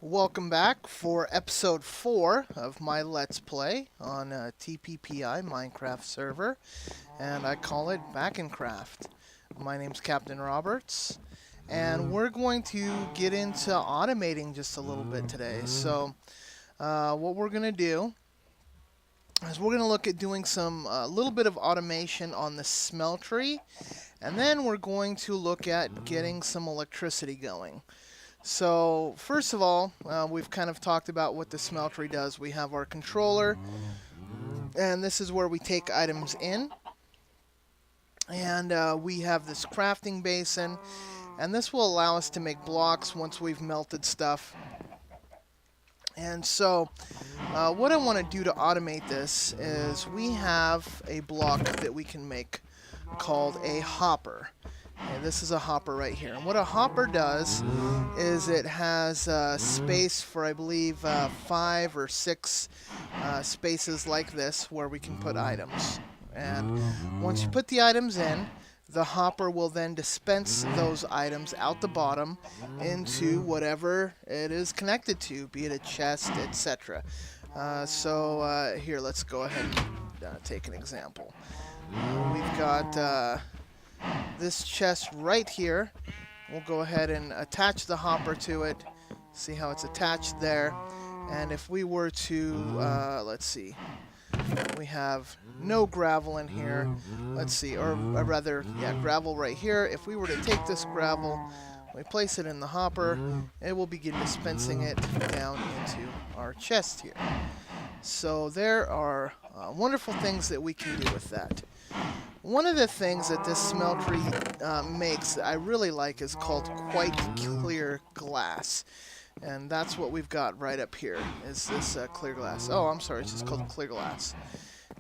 Welcome back for episode 4 of my Let's Play on a TPPI Minecraft server, and I call it BakkenCraft. My name's Captain Roberts, and we're going to get into automating just a little bit today. So, what we're going to do is we're going to look at doing some little bit of automation on the Smeltery, and then we're going to look at getting some electricity going. So, first of all, we've kind of talked about what the Smeltery does. We have our controller, and this is where we take items in. And we have this crafting basin, and this will allow us to make blocks once we've melted stuff. And so, what I want to do to automate this is we have a block that we can make called a hopper. Okay, this is a hopper right here. And what a hopper does is it has space for, I believe, 5 or 6 spaces like this where we can put items. And once you put the items in, the hopper will then dispense those items out the bottom into whatever it is connected to, be it a chest, etc. Here, let's go ahead and take an example. We've got this chest right here. We'll go ahead and attach the hopper to it. See how it's attached there. And if we were to, let's see, we have no gravel in here. Let's see, or rather, yeah, gravel right here. If we were to take this gravel, we place it in the hopper, it will begin dispensing it down into our chest here. So there are wonderful things that we can do with that. One of the things that this Smeltery makes that I really like is called quite clear glass. And that's what we've got right up here, is this clear glass. Oh, I'm sorry, it's just called clear glass.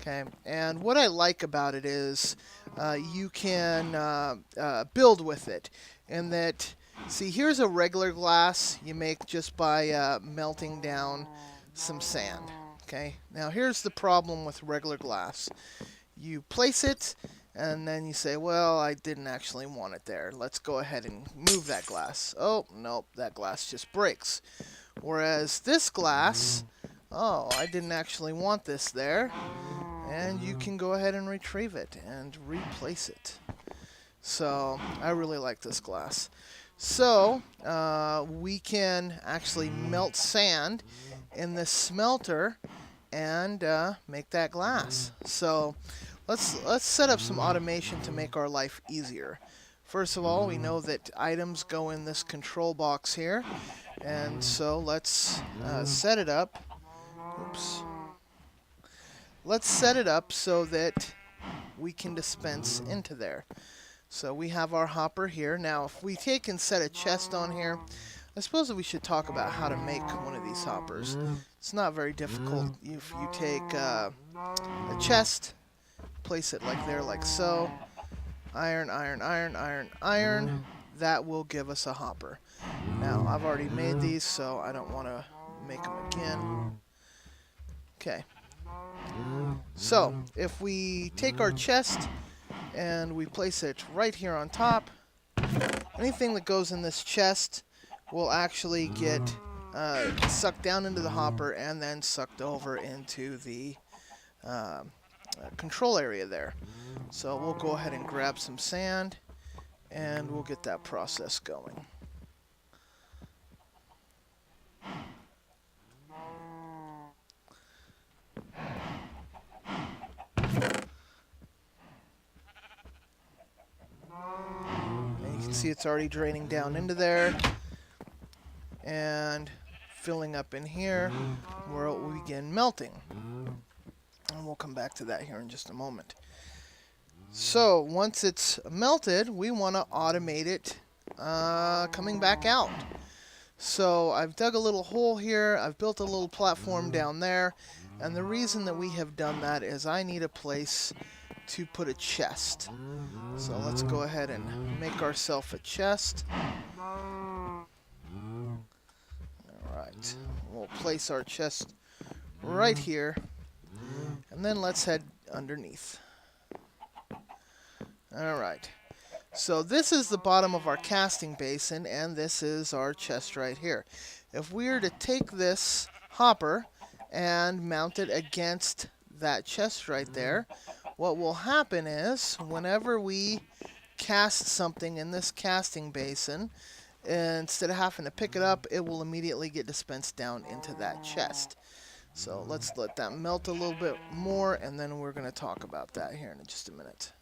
Okay, and what I like about it is you can build with it. In that, see, here's a regular glass you make just by melting down some sand. Okay, now here's the problem with regular glass. You place it, and then you say, well, I didn't actually want it there. Let's go ahead and move that glass. Oh, nope, that glass just breaks. Whereas this glass, oh, I didn't actually want this there. And you can go ahead and retrieve it and replace it. So, I really like this glass. So, we can actually melt sand in the smelter and make that glass. So let's set up some automation to make our life easier. First of all, we know that items go in this control box here, and so let's set it up. Oops. Let's set it up so that we can dispense into there. So we have our hopper here. Now, if we take and set a chest on here, I suppose that we should talk about how to make one of these hoppers. It's not very difficult. If you take a chest, place it like there, like so. Iron, iron, iron, iron, iron. That will give us a hopper. Now, I've already made these, so I don't want to make them again. Okay. So, if we take our chest and we place it right here on top, anything that goes in this chest will actually get sucked down into the hopper and then sucked over into the control area there. So we'll go ahead and grab some sand and we'll get that process going. And you can see it's already draining down into there and filling up in here where it will begin melting. And we'll come back to that here in just a moment. So once it's melted, we want to automate it coming back out. So I've dug a little hole here, I've built a little platform down there, and the reason that we have done that is I need a place to put a chest. So let's go ahead and make ourselves a chest. Alright, we'll place our chest right here, and then let's head underneath. Alright, So this is the bottom of our casting basin, and this is our chest right here. If we were to take this hopper and mount it against that chest right there, what will happen is whenever we cast something in this casting basin, instead of having to pick it up, it will immediately get dispensed down into that chest. So let's let that melt a little bit more, and then we're going to talk about that here in just a minute.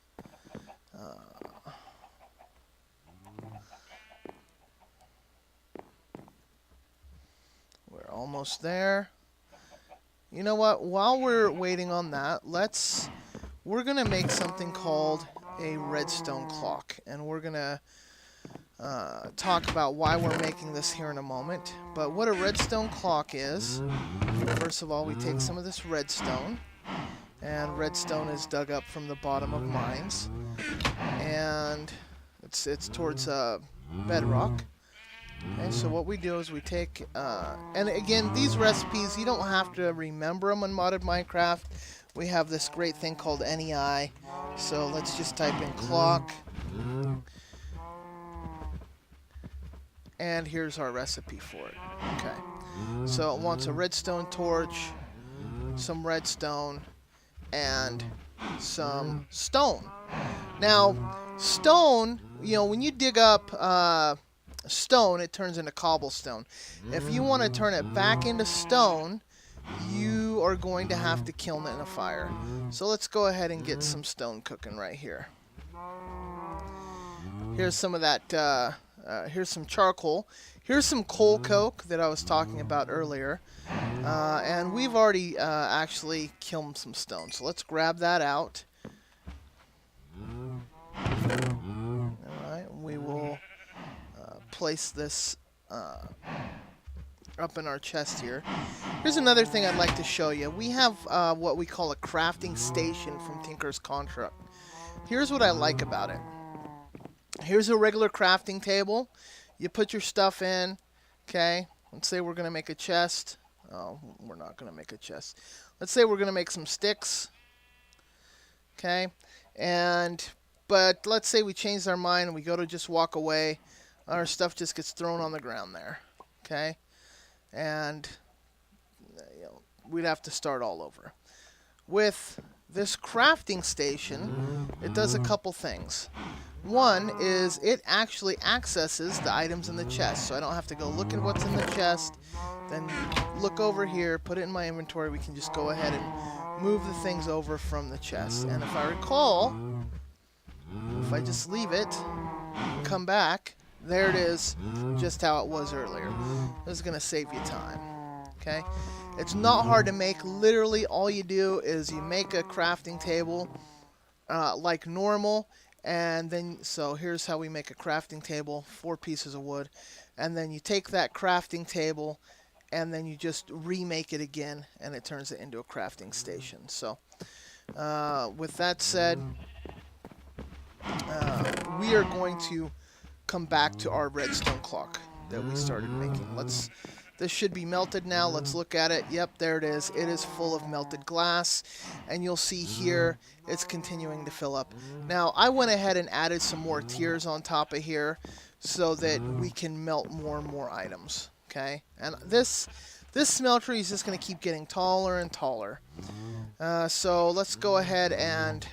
We're almost there. You know what? While we're waiting on that, we're going to make something called a redstone clock, and we're going to talk about why we're making this here in a moment. But what a redstone clock is, first of all, we take some of this redstone, and redstone is dug up from the bottom of mines, and it's towards bedrock. Okay, so what we do is we take, and again, these recipes, you don't have to remember them in modded Minecraft. We have this great thing called NEI, so let's just type in clock, and here's our recipe for it. Okay, so it wants a redstone torch, some redstone, and some stone. Now, stone, you know, when you dig up stone, it turns into cobblestone. If you want to turn it back into stone, you are going to have to kiln it in a fire. So let's go ahead and get some stone cooking right here. Here's some of that, here's some charcoal. Here's some coal coke that I was talking about earlier. And we've already actually kilned some stone. So let's grab that out. Alright, we will place this up in our chest here. Here's another thing I'd like to show you. We have what we call a crafting station from Tinker's Construct. Here's what I like about it. Here's a regular crafting table. You put your stuff in. Okay, let's say we're going to make a chest. Oh, we're not going to make a chest. Let's say we're going to make some sticks. Okay, but let's say we change our mind and we go to just walk away. Our stuff just gets thrown on the ground there. Okay, and you know, we'd have to start all over. With this crafting station, it does a couple things. One is it actually accesses the items in the chest, so I don't have to go look at what's in the chest, then look over here, put it in my inventory. We can just go ahead and move the things over from the chest. And if I recall, if I just leave it, come back, there it is, just how it was earlier. This is going to save you time. Okay? It's not hard to make. Literally all you do is you make a crafting table like normal. And then, so here's how we make a crafting table, 4 pieces of wood. And then you take that crafting table and then you just remake it again and it turns it into a crafting station. So, with that said, we are going to come back to our redstone clock that we started making. This should be melted now. Let's look at it. Yep, there it is. It is full of melted glass. And you'll see here, it's continuing to fill up. Now, I went ahead and added some more tiers on top of here so that we can melt more and more items. Okay? And this smeltery is just going to keep getting taller and taller. So let's go ahead and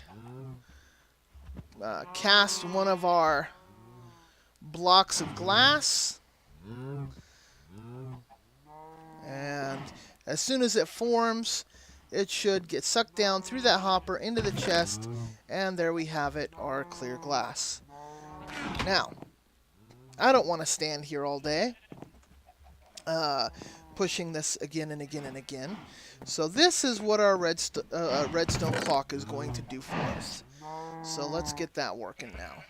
cast one of our blocks of glass. And as soon as it forms, it should get sucked down through that hopper into the chest, and there we have it, our clear glass. Now, I don't want to stand here all day pushing this again and again and again. So this is what our redstone clock is going to do for us. So let's get that working now.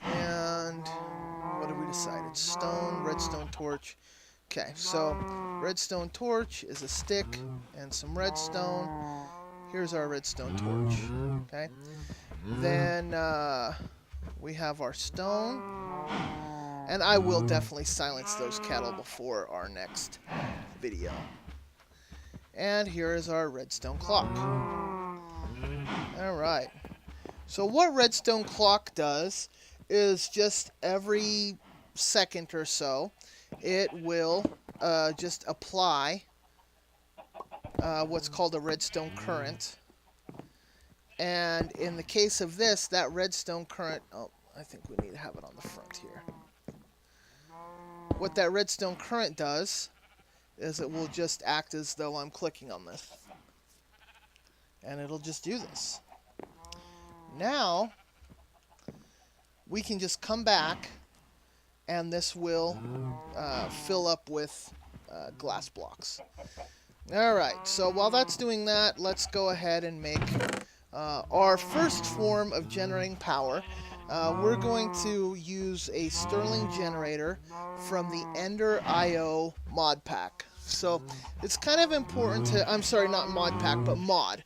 And what have we decided? Stone, redstone torch. Okay, so redstone torch is a stick and some redstone. Here's our redstone torch. Okay, then we have our stone, and I will definitely silence those cattle before our next video. And here is our redstone clock. All right. So what redstone clock does is just every second or so, it will just apply what's called a redstone current. And in the case of this, that redstone current, oh, I think we need to have it on the front here. What that redstone current does is it will just act as though I'm clicking on this. And it'll just do this. Now, we can just come back, and this will fill up with glass blocks. Alright, so while that's doing that, let's go ahead and make our first form of generating power. We're going to use a Stirling generator from the Ender.io mod pack. So it's kind of important to, I'm sorry, not mod pack, but mod.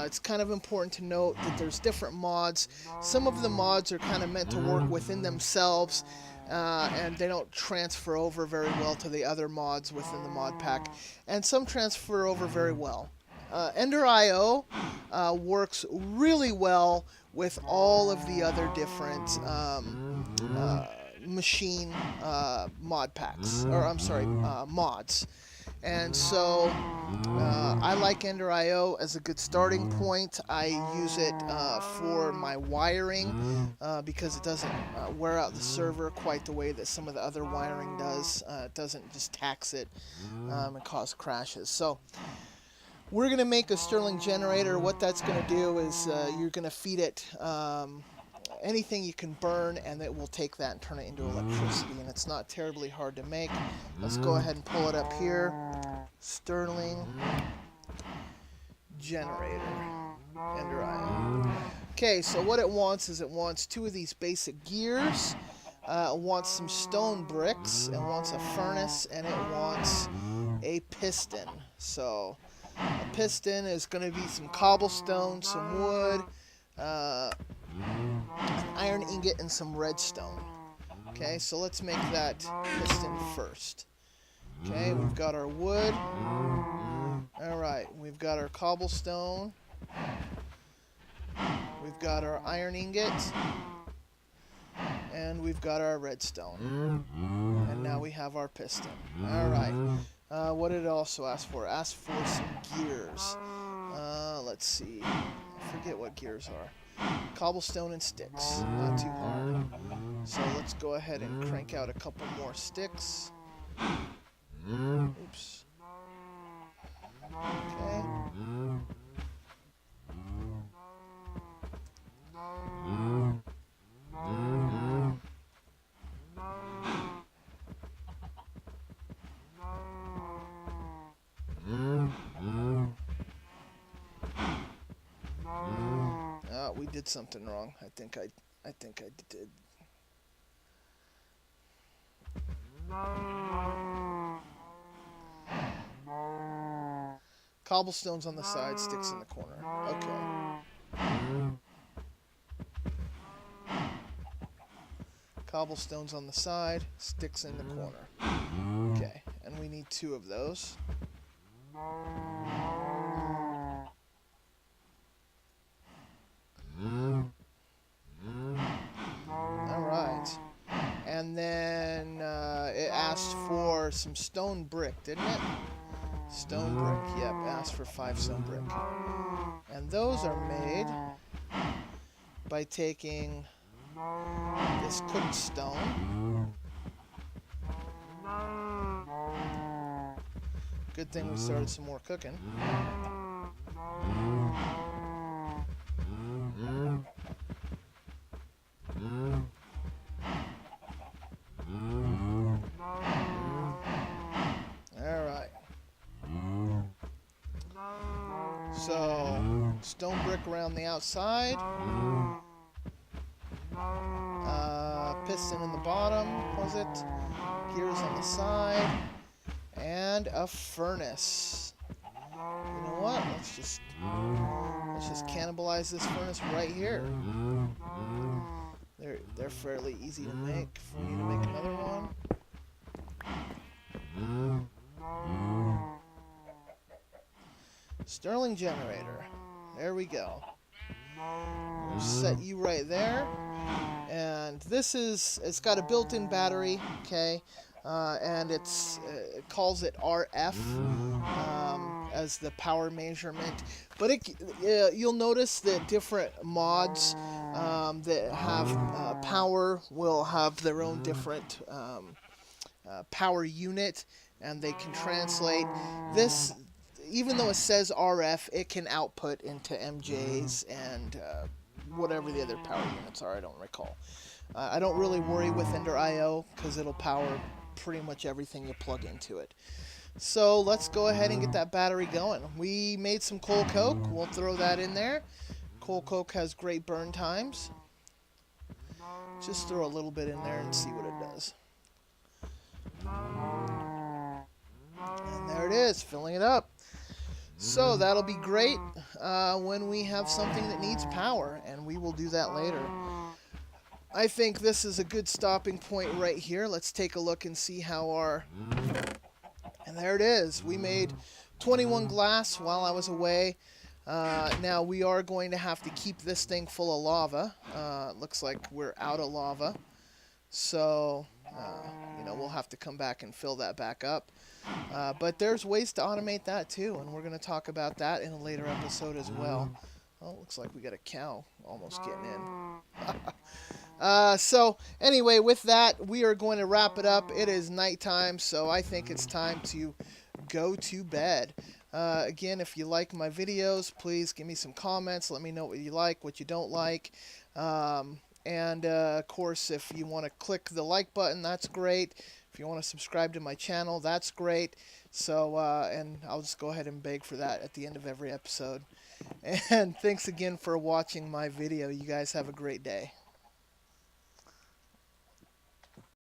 It's kind of important to note that there's different mods. Some of the mods are kind of meant to work within themselves, and they don't transfer over very well to the other mods within the mod pack. And some transfer over very well. Ender.io works really well with all of the other different machine mod packs, or I'm sorry, mods. And so I like Ender.io as a good starting point. I use it for my wiring because it doesn't wear out the server quite the way that some of the other wiring does. It doesn't just tax it and cause crashes. So we're going to make a Stirling generator. What that's going to do is you're going to feed it anything you can burn, and it will take that and turn it into electricity, and it's not terribly hard to make. Let's go ahead and pull it up here. Stirling generator, Ender.io. Okay, so what it wants is it wants 2 of these basic gears, it wants some stone bricks, it wants a furnace, and it wants a piston. So a piston is going to be some cobblestone, some wood, an iron ingot, and some redstone. Okay, so let's make that piston first. Okay, we've got our wood. Alright, we've got our cobblestone. We've got our iron ingot. And we've got our redstone. And now we have our piston. Alright, what did it also ask for? It asked for some gears. Let's see. I forget what gears are. Cobblestone and sticks. Not too hard. So let's go ahead and crank out a couple more sticks. Oops. Okay. We did something wrong. I think I did. Cobblestones on the side, sticks in the corner. Okay. Cobblestones on the side, sticks in the corner. Okay, and we need 2 of those. Alright. And then it asked for some stone brick, didn't it? Stone brick, yep, asked for 5 stone brick. And those are made by taking this cooked stone. Good thing we started some more cooking. Alright. So, stone brick around the outside. Piston in the bottom, was it? Gears on the side. And a furnace. You know what? Let's just cannibalize this furnace right here. They're fairly easy to make. If we need to make another one. Stirling generator. There we go. We'll set you right there. And it's got a built-in battery, okay, and it calls it RF as the power measurement. But you'll notice that different mods that have power will have their own different power unit, and they can translate this. Even though it says RF, it can output into MJs and whatever the other power units are. I don't recall. I don't really worry with Ender IO because it'll power pretty much everything you plug into it. So let's go ahead and get that battery going. We made some coal coke. We'll throw that in there. Coal coke has great burn times. Just throw a little bit in there and see what it does. And there it is, filling it up. So that'll be great when we have something that needs power, and we will do that later. I think this is a good stopping point right here. Let's take a look and see how our... And there it is. We made 21 glass while I was away. Now we are going to have to keep this thing full of lava. Looks like we're out of lava. So, we'll have to come back and fill that back up. But there's ways to automate that too, and we're going to talk about that in a later episode as well. Oh, looks like we got a cow almost getting in. So anyway, with that, we are going to wrap it up. It is nighttime, so I think it's time to go to bed. Again, if you like my videos, please give me some comments. Let me know what you like, what you don't like. And of course, if you want to click the like button, that's great. If you want to subscribe to my channel, that's great. So, and I'll just go ahead and beg for that at the end of every episode. And thanks again for watching my video. You guys have a great day.